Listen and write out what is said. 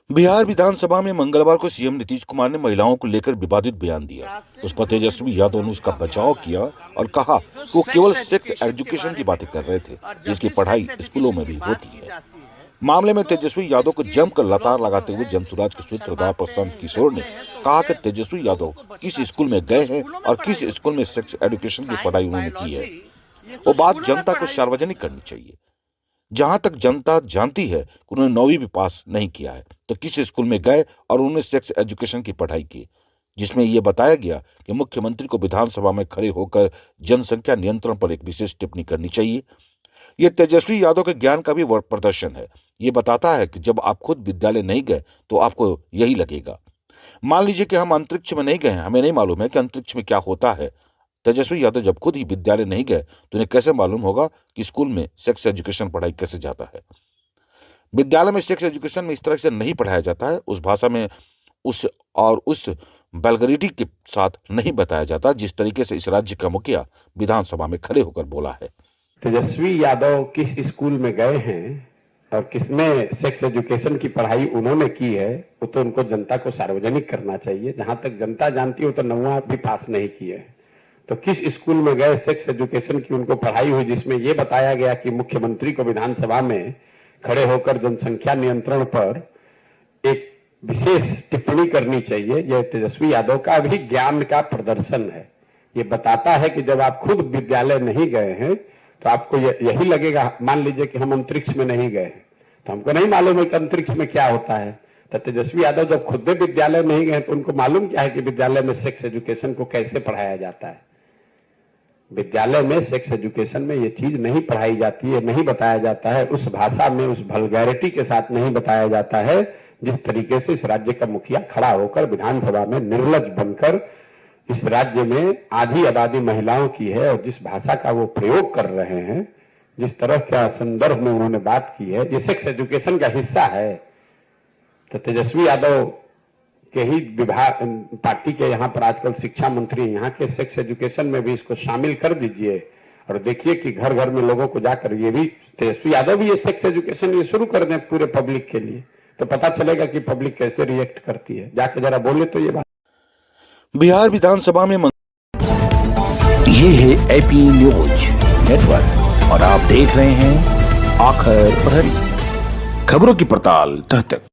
बिहार विधानसभा में मंगलवार को सीएम नीतीश कुमार ने महिलाओं को लेकर विवादित बयान दिया। उस पर तेजस्वी यादव ने उसका बचाव किया और कहा कि वो केवल सेक्स एजुकेशन की बातें कर रहे थे, जिसकी पढ़ाई स्कूलों में भी होती है। मामले में तेजस्वी यादव को जमकर लताड़ लगाते हुए जनसुराज के सूत्रधार प्रशांत किशोर ने कहा कि तेजस्वी यादव किस स्कूल में गए हैं और किस स्कूल में सेक्स एजुकेशन की पढ़ाई उन्होंने की है, वो बात जनता को सार्वजनिक करनी चाहिए। जहां तक जनता जानती है कि उन्होंने 9वीं भी पास नहीं किया है, तो किस स्कूल में गए और उन्होंने सेक्स एजुकेशन की पढ़ाई की, जिसमें यह बताया गया कि मुख्यमंत्री को विधानसभा में खड़े होकर जनसंख्या नियंत्रण पर एक विशेष टिप्पणी करनी चाहिए। यह तेजस्वी यादव के ज्ञान का भी प्रदर्शन है। ये बताता है कि जब आप खुद विद्यालय नहीं गए तो आपको यही लगेगा। मान लीजिए कि हम अंतरिक्ष में नहीं गए, हमें नहीं मालूम है कि अंतरिक्ष में क्या होता है। तेजस्वी यादव जब खुद ही विद्यालय नहीं गए तो उन्हें कैसे मालूम होगा कि स्कूल में सेक्स एजुकेशन पढ़ाई कैसे जाता है। विद्यालय में सेक्स एजुकेशन में इस तरह से नहीं पढ़ाया जाता है, उस भाषा में उस वल्गैरिटी के साथ नहीं बताया जाता जिस तरीके से इस राज्य का मुखिया विधानसभा में खड़े होकर बोला है। तेजस्वी यादव किस स्कूल में गए हैं और किसमें सेक्स एजुकेशन की पढ़ाई उन्होंने की है, वो तो उनको जनता को सार्वजनिक करना चाहिए। जहां तक जनता जानती है वो तो 9वां भी पास नहीं किए। तो किस स्कूल में गए, सेक्स एजुकेशन की उनको पढ़ाई हुई जिसमें यह बताया गया कि मुख्यमंत्री को विधानसभा में खड़े होकर जनसंख्या नियंत्रण पर एक विशेष टिप्पणी करनी चाहिए। यह तेजस्वी यादव का भी ज्ञान का प्रदर्शन है। ये बताता है कि जब आप खुद विद्यालय नहीं गए हैं तो आपको यही लगेगा। मान लीजिए कि हम अंतरिक्ष में नहीं गए तो हमको नहीं मालूम है कि अंतरिक्ष में क्या होता है। तो तेजस्वी यादव जब खुद विद्यालय नहीं गए तो उनको मालूम क्या है कि विद्यालय में सेक्स एजुकेशन को कैसे पढ़ाया जाता है। विद्यालय में सेक्स एजुकेशन में ये चीज नहीं पढ़ाई जाती है, नहीं बताया जाता है, उस भाषा में, उस वल्गैरिटी के साथ नहीं बताया जाता है जिस तरीके से इस राज्य का मुखिया खड़ा होकर विधानसभा में निर्लज्ज बनकर इस राज्य में आधी आबादी महिलाओं की है और जिस भाषा का वो प्रयोग कर रहे हैं, जिस तरह का संदर्भ में उन्होंने बात की है, ये सेक्स एजुकेशन का हिस्सा है। तो तेजस्वी यादव के ही विभाग पार्टी के यहाँ पर आजकल शिक्षा मंत्री, यहाँ के सेक्स एजुकेशन में भी इसको शामिल कर दीजिए और देखिए कि घर घर में लोगों को जाकर ये भी तेजस्वी यादव भी ये सेक्स एजुकेशन ये शुरू कर दें पूरे पब्लिक के लिए, तो पता चलेगा कि पब्लिक कैसे रिएक्ट करती है। जाके जरा बोले तो ये बात। बिहार विधानसभा में ये है एपी न्यूज नेटवर्क और आप देख रहे हैं आखिर प्रहरी, खबरों की पड़ताल तह तक।